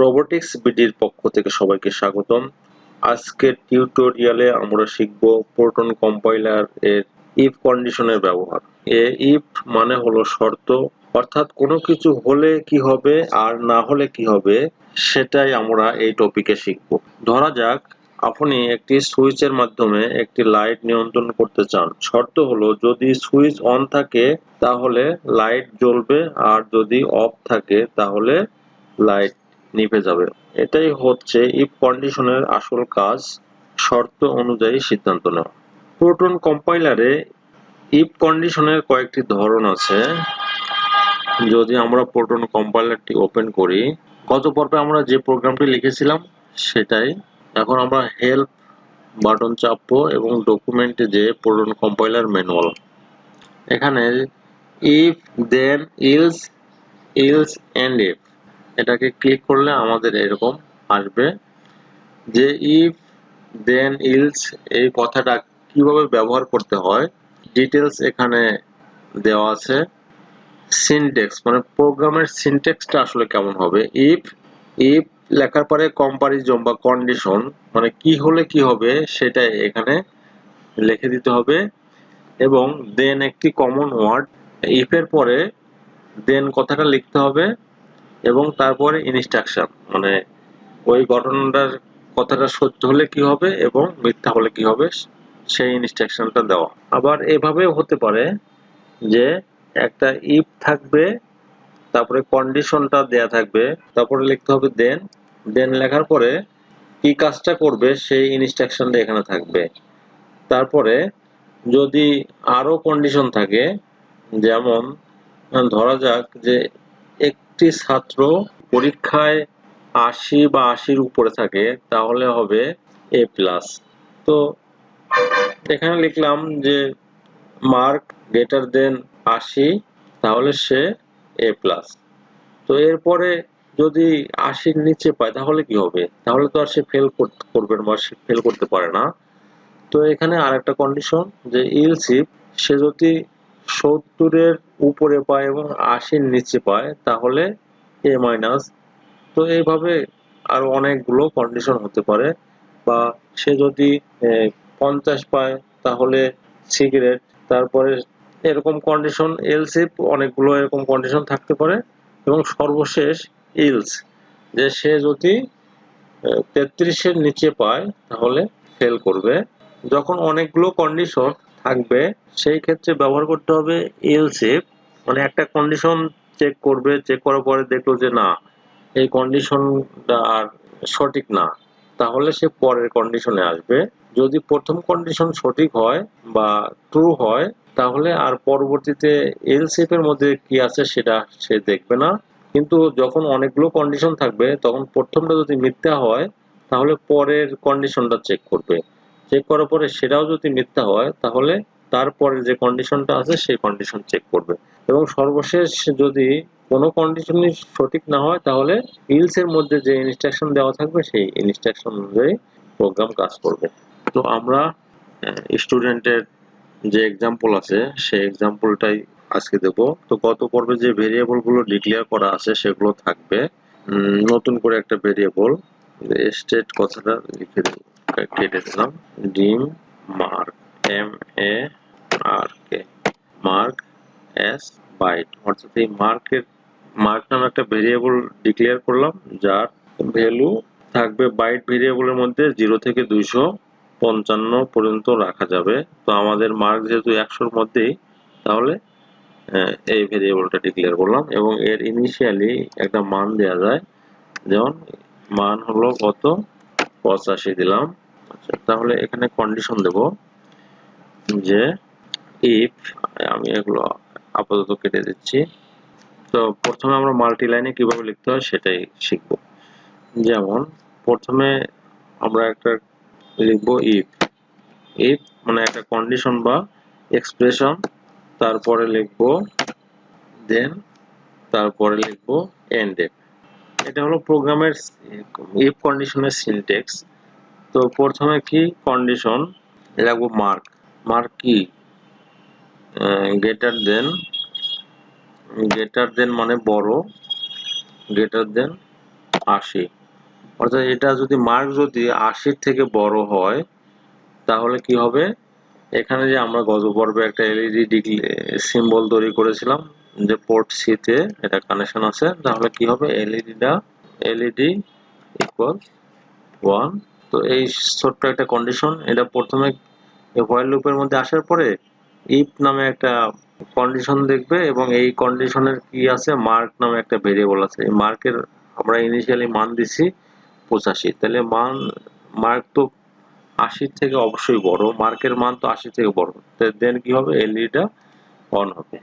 Robotics বিডির পক্ষ থেকে সবাইকে স্বাগতম। আজকের টিউটোরিয়ালে আমরা শিখব প্রোটন কম্পাইলার এর ইফ কন্ডিশনের ব্যবহার। ইফ মানে হলো শর্ত, অর্থাৎ কোনো কিছু হলে কি হবে আর না হলে কি হবে সেটাই আমরা এই টপিকে শিখব। ধরা যাক আপনি একটি সুইচের মাধ্যমে একটি লাইট নিয়ন্ত্রণ করতে চান। শর্ত হলো যদি সুইচ অন থাকে তাহলে লাইট জ্বলবে, আর যদি অফ থাকে তাহলে লাইট নিভে যাবে। এটাই হচ্ছে ইফ কন্ডিশনের আসল কাজ, শর্ত অনুযায়ী সিদ্ধান্ত নেওয়া। প্রোটন কম্পাইলারে ইফ কন্ডিশনের কয়েকটি ধরন আছে। যদি আমরা প্রোটন কম্পাইলারটি ওপেন করি, গত পর্বে আমরা যে প্রোগ্রামটি লিখেছিলাম সেটাই। এখন আমরা হেল্প বাটন চাপবো এবং ডকুমেন্টে যে প্রোটন কম্পাইলার ম্যানুয়াল, এখানে if then else end if এটাকে ক্লিক করলে আমাদের এরকম আসবে যে ইফ দেন ইলস এই কথাটা কিভাবে ব্যবহার করতে হয় ডিটেলস এখানে দেওয়া আছে। সিনট্যাক্স মানে প্রোগ্রামের সিনট্যাক্সটা আসলে কেমন হবে, ইফ লেখার পরে কম্পারিজন বা কন্ডিশন মানে কি হলে কি হবে সেটা এখানে লিখে দিতে হবে, এবং দেন একটি কমন ওয়ার্ড, ইফ এর পরে দেন কথাটা লিখতে হবে এবং তারপরে ইনস্ট্রাকশন মানে ওই ঘটনাটার কথাটা সত্য হলে কি হবে এবং মিথ্যা হলে কি হবে সেই ইনস্ট্রাকশনটা দেওয়া। আবার এভাবেও হতে পারে যে একটা ইফ থাকবে, তারপরে কন্ডিশনটা দেয়া থাকবে, তারপরে লিখতে হবে দেন লেখার পরে কি কাজটা করবে সেই ইনস্ট্রাকশনটা এখানে থাকবে। তারপরে যদি আরো কন্ডিশন থাকে, যেমন ধরা যাক যে একটি ছাত্র পরীক্ষায় 80 বা 80-র উপরে থাকে তাহলে হবে এ প্লাস। তো এখানে লিখলাম যে মার্ক গ্রেটার দেন 80 তাহলে সে এ প্লাস। তো এরপরে যদি 80-র নিচে পায় তাহলে কি হবে, তাহলে তো আর সে ফেল করবে না, সে ফেল করতে পারে না। তো এখানে আরেকটা কন্ডিশন যে ইলস ইফ সে যদি 70-এর উপরে পায় এবং 80-র নিচে পায় তাহলে এ মাইনাস। তো এইভাবে আরো অনেকগুলো কন্ডিশন হতে পারে। বা সে যদি 50 পায় তাহলে সিগারেট, তারপরে এরকম কন্ডিশন এলস ইফ অনেকগুলো এরকম কন্ডিশন থাকতে পারে। এবং সর্বশেষ ইলস যে সে যদি 33-এর নিচে পায় তাহলে ফেল করবে। যখন অনেকগুলো কন্ডিশন থাকবে সেই ক্ষেত্রে ব্যবহার করতে হবে এলস ইফ, মানে একটা কন্ডিশন চেক করবে, চেক করার পরে দেখলো যে না এই কন্ডিশনটা আর সঠিক না, তাহলে সে পরের কন্ডিশনে আসবে। যদি প্রথম কন্ডিশন সঠিক হয় বা ট্রু হয় তাহলে আর পরবর্তীতে এলস ইফ এর মধ্যে কি আছে সেটা সে দেখবে না। কিন্তু যখন অনেকগুলো কন্ডিশন থাকবে তখন প্রথমটা যদি মিথ্যা হয় তাহলে পরের কন্ডিশনটা চেক করবে, চেক করার পরে সেটাও যদি মিথ্যা হয় তাহলে তারপরে যে কন্ডিশনটা আছে সেই কন্ডিশন চেক করবে। এবং সর্বশেষ যদি কোনো কন্ডিশনই সঠিক না হয় তাহলে ইলস এর মধ্যে যে ইনস্ট্রাকশন দেওয়া থাকবে সেই ইনস্ট্রাকশন অনুযায়ী প্রোগ্রাম কাজ করবে। তো আমরা স্টুডেন্টের যে এক্সাম্পল আছে সেই এক্সাম্পলটাই আজকে দেব। তো গত পর্বে যে ভেরিয়েবল গুলো ডিক্লেয়ার করা আছে সেগুলো থাকবে। নতুন করে একটা ভেরিয়েবল স্টেট কথাটা লিখে দেব, কেটে দিলাম, dim mark MARK mark as byte, অর্থাৎ এই মার্ক নামে একটা ভেরিয়েবল ডিক্লেয়ার করলাম যার ভ্যালু থাকবে বাইট ভেরিয়েবলের মধ্যে 0 থেকে 255 পর্যন্ত রাখা যাবে। তো আমাদের মার্ক যেহেতু 100-র মধ্যেই, তাহলে এই ভেরিয়েবলটা ডিক্লেয়ার করলাম এবং এর ইনিশিয়ালি একটা মান দেওয়া যায়, যেমন মান হলো কত 85 দিলাম। আচ্ছা, তাহলে এখানে কন্ডিশন দেব যে ইফ, আমি এগুলো আপাতত কেটে দিচ্ছি। তো প্রথমে আমরা মাল্টি লাইনে কিভাবে লিখতে হয় সেটাই শিখব। যেমন প্রথমে আমরা একটা লিখবো ইফ মানে একটা কন্ডিশন বা এক্সপ্রেশন, তারপরে লিখবো দেন, তারপরে লিখবো এন্ড ইফ। এটা হলো প্রোগ্রামের ইফ কন্ডিশনের সিনট্যাক্স। তো প্রথমে কি কন্ডিশন লিখবো মার্ক কি গ্রেটার দেন মানে বড়, গ্রেটার দেন 80। অর্থাৎ এটা যদি মার্ক যদি 80 থেকে বড় হয় তাহলে কি হবে, এখানে যে আমরা গত পর্বে একটা এলইডি সিম্বল তৈরি করেছিলাম যে পোর্ট সি তে এটা কানেকশন আছে, তাহলে কি হবে এলইডি ইকুয়াল 1। তো এই ছোট্ট একটা কন্ডিশন, এটা প্রথমে হোয়াইল লুপের মধ্যে আসার পরে ইফ নামে একটা কন্ডিশন দেখবে এবং এই কন্ডিশনের কি আছে, মার্ক নামে একটা ভেরিয়েবল আছে। এই মার্কের আমরা ইনিশিয়ালি মান দিছি 85, তাহলে মার্ক তো 80 থেকে অবশ্যই বড়, মার্কের মান তো 80 থেকে বড়, দেন কি হবে, এলইডিটা অন হবে।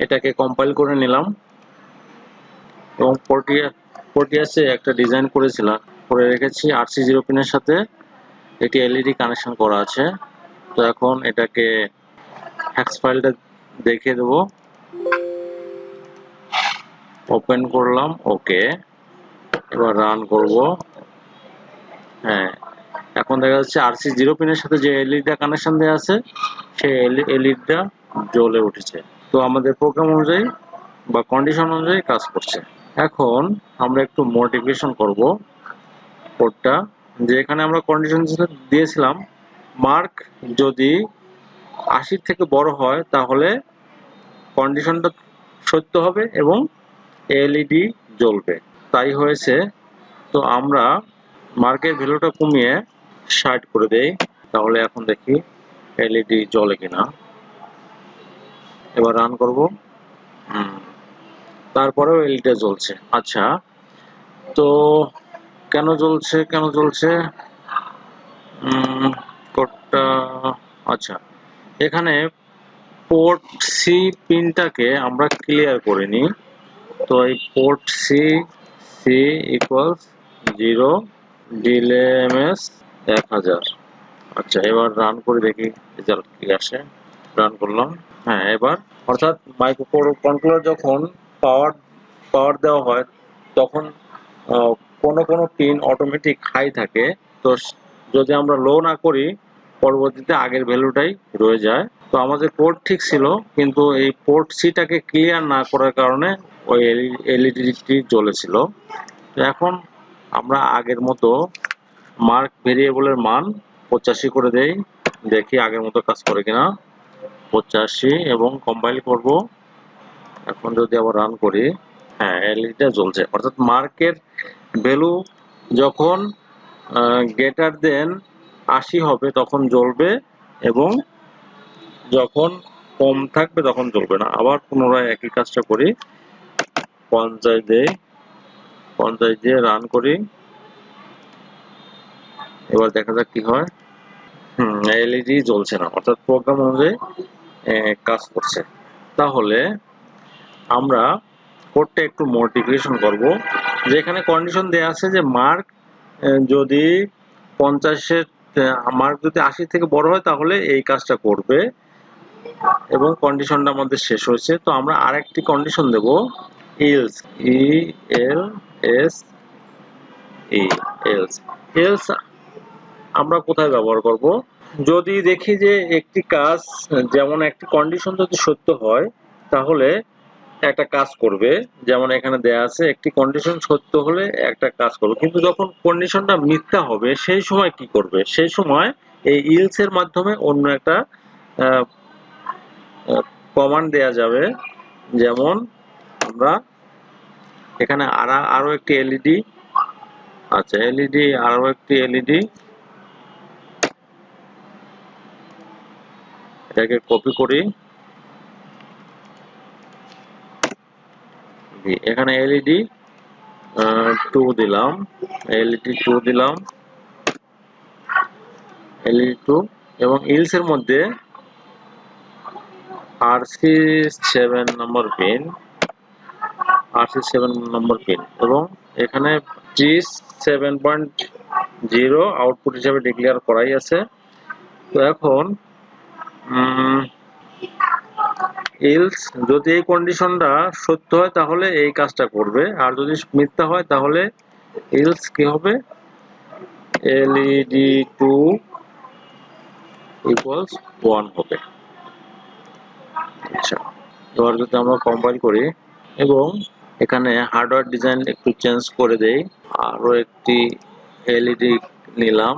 এটাকে কম্পাইল করে নিলাম এবং প্রোটিয়াসে একটা ডিজাইন করেছিলাম, করে রেখেছি RC0 পিনের সাথে এটি এলইডি কানেকশন করা আছে। তো এখন এটাকে হেক্স ফাইলটা দেখিয়ে দেবো, ওপেন করলাম, ওকে, এবার রান করব। হ্যাঁ, এখন দেখা যাচ্ছে RC0 পিনের সাথে যে এলইডিটা কানেকশন দেওয়া আছে সেই এলইডিটা জ্বলে উঠেছে। তো আমাদের প্রোগ্রাম অনুযায়ী বা কন্ডিশন অনুযায়ী কাজ করছে। এখন আমরা একটু মডিফিকেশন করব কোডটা, যে এখানে আমরা কন্ডিশন দিয়েছিলাম মার্ক যদি 80 থেকে বড় হয় তাহলে কন্ডিশনটা সত্য হবে এবং এলইডি জ্বলবে, তাই হয়েছে। তো আমরা মার্কের ভ্যালুটা কমিয়ে 60 করে দেই, তাহলে এখন দেখি এলইডি জ্বলে কিনা। এবার রান করব, তারপরেও এলইডিটা জ্বলছে। আচ্ছা, তো কেন জ্বলছে কোডটা, আচ্ছা এখানে পোর্ট সি পিনটাকে আমরা ক্লিয়ার করে নিই। তো এই পোর্ট সি ইকুয়ালস 0 ডিলেএমএস 1000। আচ্ছা, এবার রান করে দেখি রেজাল্ট কি আসে। রান করলাম, হ্যাঁ এবার, অর্থাৎ মাইক্রো কন্ট্রোলার যখন পাওয়ার দেওয়া হয় তখন কোনো পিন অটোমেটিক হাই থাকে, তো যদি আমরা লো না করি পরবর্তীতে আগের ভ্যালুটাই রয়ে যায়। তো আমাদের পোর্ট ঠিক ছিল, কিন্তু এই পোর্ট সিটাকে ক্লিয়ার না করার কারণে ওই এলইডিটি জ্বলেছিল। তো এখন আমরা আগের মতো মার্ক ভেরিয়েবলের মান 85 করে দেই, দেখি আগের মতো কাজ করে কিনা। 85 এবং কম্পাইল করব। এখন যদি আবার রান করি, হ্যাঁ এলইডিটা জ্বলছে, অর্থাৎ মার্কের ভ্যালু যখন গ্রেটার দেন 80 হবে তখন জ্বলবে এবং যখন কম থাকবে তখন জ্বলবে না। আবার পুনরায় একই কাজটা করি, 50 দেই, 50 দিয়ে রান করি, এবার দেখা যাক কি হয়। এলইডি জ্বলছে না, অর্থাৎ প্রোগ্রাম অনুযায়ী কাজ করছে। তাহলে আমরা কোডটা একটু মডিফিকেশন করব, যেখানে কন্ডিশন দেয়া আছে যে মার্ক যদি 50-এর মার্ক যদি 80 থেকে বড় হয় তাহলে এই কাজটা করবে এবং কন্ডিশনটা আমাদের শেষ হয়েছে। তো আমরা আরেকটি কন্ডিশন দেব, এলস, এলস আমরা কোথায় ব্যবহার করব, যদি দেখি যে একটি কাজ, যেমন একটি কন্ডিশন যদি সত্য হয় তাহলে একটা কাজ করবে, যেমন এখানে দেয়া আছে একটি কন্ডিশন সত্য হলে একটা কাজ করবে, কিন্তু যখন কন্ডিশনটা মিথ্যা হবে সেই সময় কি করবে, সেই সময় এই ইলস এর মাধ্যমে অন্য একটা কমান্ড দেয়া যাবে। যেমন আমরা এখানে আরো একটি এলইডি, আচ্ছা আরো একটি এলইডি, এটাকে কপি করি, এখানে এলইডি 2 দিলাম, এলইডি 2 এবং ইলস এর মধ্যে RC7 নম্বর পিন, এবং এখানে G7.0 আউটপুট হিসেবে ডিক্লেয়ার করাই আছে। তো এখন এলস যদি এই কন্ডিশনটা সত্য হয় তাহলে এই কাজটা করবে, আর যদি মিথ্যা হয় তাহলে এলস কি হবে, LED2 ইকুয়ালস 1 হবে। আচ্ছা, এবার যদি আমরা কম্পাইল করি এবং এখানে হার্ডওয়্যার ডিজাইন একটু চেঞ্জ করে দেই, আরো একটি এলইডি নিলাম,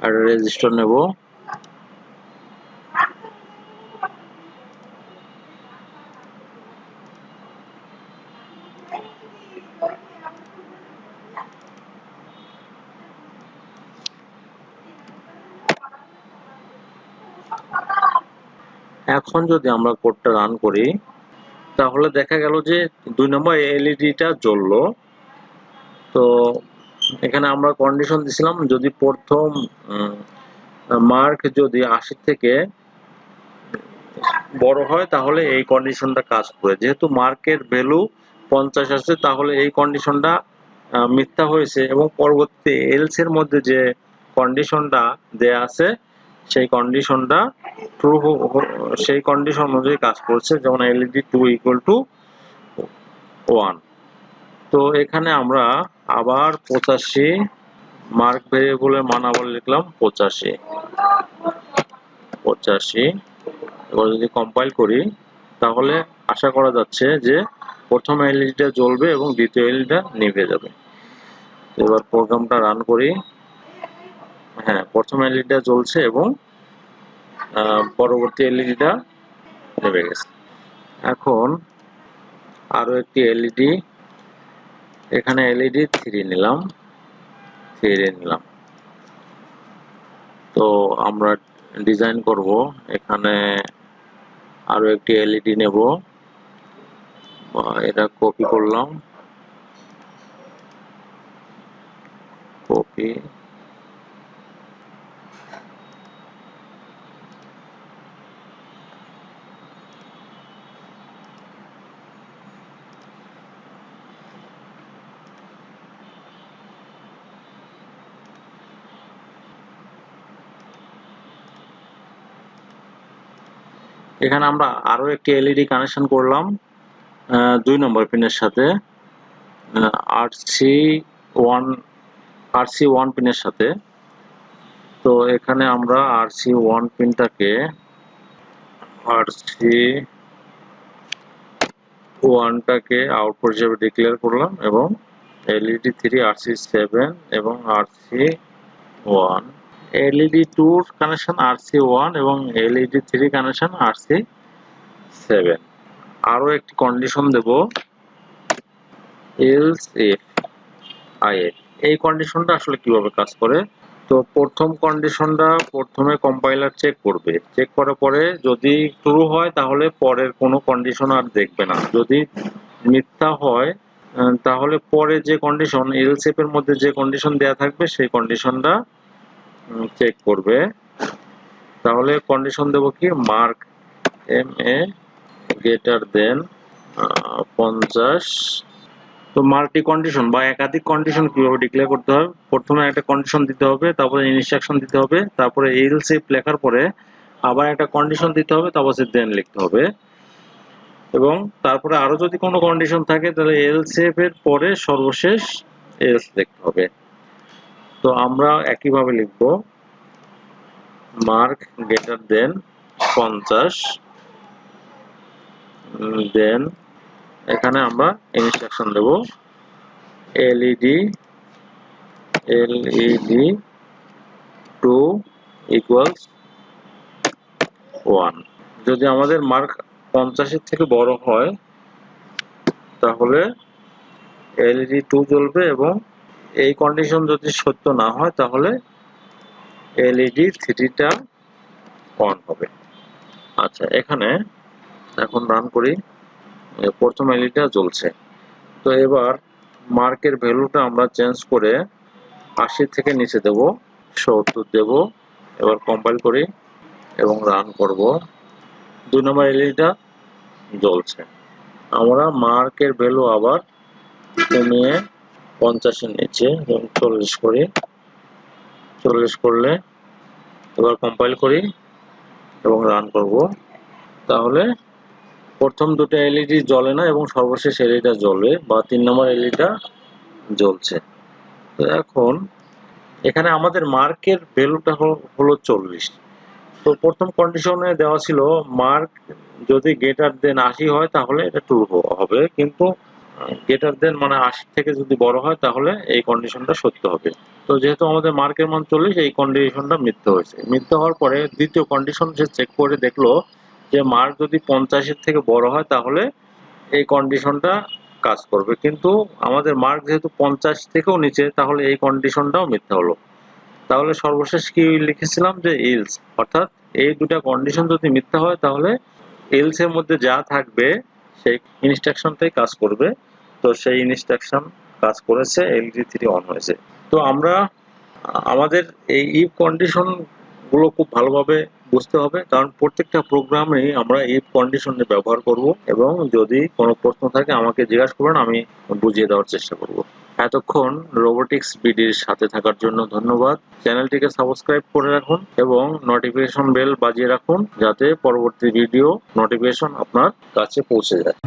আর রেজিস্টার নেব। এখন যদি আমরা কোডটা রান করি তাহলে দেখা গেল যে 2 নম্বর এলইডিটা জ্বললো। তো এখানে আমরা কন্ডিশন দিছিলাম যদি প্রথম মার্ক যদি 80 থেকে বড় হয় তাহলে এই কন্ডিশনটা কাজ করে। যেহেতু মার্কের ভ্যালু 50 আছে তাহলে এই কন্ডিশনটা মিথ্যা হয়েছে, এবং পরবর্তীতে এলস এর মধ্যে যে কন্ডিশনটা দেয়া আছে সেই কন্ডিশনটা ট্রু, সেই কন্ডিশন অনুযায়ী কাজ করছে, যেমন এলইডি 2 ইকুয়াল টু 1। তো এখানে আমরা আবার 85 মার্ক ভেরিয়েবলের মান আবার লিখলাম 85। এবার যদি কম্পাইল করি তাহলে আশা করা যাচ্ছে যে প্রথম এলইডিটা জ্বলবে এবং দ্বিতীয় এলইডিটা নিভে যাবে। এবার প্রোগ্রামটা রান করি। হ্যাঁ, প্রথম এলইডিটা জ্বলছে এবং পরবর্তী এলইডিটা নিভে গেছে। এখন আরো একটি এলইডি, এখানে এলইডি 3 নিলাম। তো আমরা ডিজাইন করব, এখানে আরো একটি এলইডি নেব, এটা কপি করলাম, কপি, এখানে আমরা আরো একটি এলইডি কানেকশন করলাম 2 নম্বর পিনের সাথে, RC1 পিনের সাথে। তো এখানে আমরা RC1 পিনটাকে আউটপুট হিসেবে ডিক্লেয়ার করলাম, এবং LED 3 RC7 এবং RC1, LED 2 কানেকশন RC1 এবং LED 3 কানেকশন RC7। আরো একটি কন্ডিশন দেব, এলস ইফ আইএফ। এই কন্ডিশনটা আসলে কিভাবে কাজ করে? তো প্রথম কন্ডিশনটা প্রথমে কম্পাইলার চেক করবে, চেক করার পরে যদি ট্রু হয় তাহলে পরের কোনো কন্ডিশন আর দেখবে না, যদি মিথ্যা হয় তাহলে পরে যে কন্ডিশন এলস ইফ এর মধ্যে যে কন্ডিশন দেয়া থাকবে সেই কন্ডিশনটা চেক করবে। তাহলে কন্ডিশন দেব কি, মার্ক MA গ্রেটার দেন 50। তো মাল্টি কন্ডিশন বা একাধিক কন্ডিশন কিভাবে ডিক্লেয়ার করতে হয়? প্রথমে একটা কন্ডিশন দিতে হবে, তারপরে ইনস্ট্রাকশন দিতে হবে, তারপরে এলস ইফ লেখার পরে আবার একটা কন্ডিশন দিতে হবে, তারপরে দেন লিখতে হবে, এবং তারপরে আরো যদি কোনো কন্ডিশন থাকে তাহলে এলস ইফ এর পরে সর্বশেষ এলস লিখতে হবে। তো আমরা একইভাবে লিখব, মার্ক গ্রেটার দেন 50, দেন এখানে আমরা ইনস্ট্রাকশন দেব LED 2 ইকুয়ালস 1। যদি আমাদের মার্ক 50 এর থেকে বড় হয় তাহলে LED 2 জ্বলবে, এবং এই কন্ডিশন যদি সত্য না হয় তাহলে LED 3টা অন হবে। আচ্ছা, এখানে এখন রান করি, প্রথম এলইডিটা জ্বলছে। তো এবার মার্কের ভ্যালুটা আমরা চেঞ্জ করে 80 থেকে নিচে দেব, 70 দেব। এবার কম্পাইল করি এবং রান করব। 2 নম্বর এলইডিটা জ্বলছে। আমরা মার্কের ভ্যালু আবার কমিয়ে 50 এর নিচে 40 করি, 40 করলে এবার কম্পাইল করি এবং রান করব। তাহলে প্রথম দুটো এলইডি জ্বলে না এবং সর্বশেষ এলইডিটা জ্বলবে, বা 3 নম্বর এলইডিটা জ্বলছে। তো এখন এখানে আমাদের মার্কের ভ্যালুটা হলো 40। তো প্রথম কন্ডিশনে দেওয়া ছিল মার্ক যদি গ্রেটার দেন 80 হয় তাহলে এটা ট্রু হবে, কিন্তু গ্রেটার দেন মানে 80 থেকে যদি বড় হয় তাহলে এই কন্ডিশনটা সত্য হবে। তো যেহেতু আমাদের মার্কের মান 40, এই কন্ডিশনটা মিথ্যা হয়েছে। মিথ্যা হওয়ার পরে দ্বিতীয় কন্ডিশন সে চেক করে দেখলো যে মার্ক যদি 50-এর থেকে বড় হয় তাহলে এই কন্ডিশনটা কাজ করবে, কিন্তু আমাদের মার্ক যেহেতু 50 থেকেও নিচে, তাহলে এই কন্ডিশনটাও মিথ্যা হলো। তাহলে সর্বশেষ কি লিখেছিলাম যে ইলস, অর্থাৎ এই দুটা কন্ডিশন যদি মিথ্যা হয় তাহলে এলস এর মধ্যে যা থাকবে সেই ইনস্ট্রাকশনটাই কাজ করবে। তো সেই ইনস্ট্রাকশন কাজ করেছে, LD3 অন হয়েছে। তো আমরা আমাদের এই ইফ কন্ডিশন গুলো খুব ভালোভাবে বুঝতে হবে, কারণ প্রত্যেকটা প্রোগ্রামে আমরা ইফ কন্ডিশনের ব্যবহার করব, এবং যদি কোনো প্রশ্ন থাকে আমাকে জিজ্ঞাসা করবেন, আমি বুঝিয়ে দেওয়ার চেষ্টা করব। এতক্ষণ রোবোটিক্স বিডির সাথে থাকার জন্য ধন্যবাদ। চ্যানেলটিকে সাবস্ক্রাইব করে রাখুন এবং নোটিফিকেশন বেল বাজিয়ে রাখুন, যাতে পরবর্তী ভিডিও নোটিফিকেশন আপনার কাছে পৌঁছে যায়।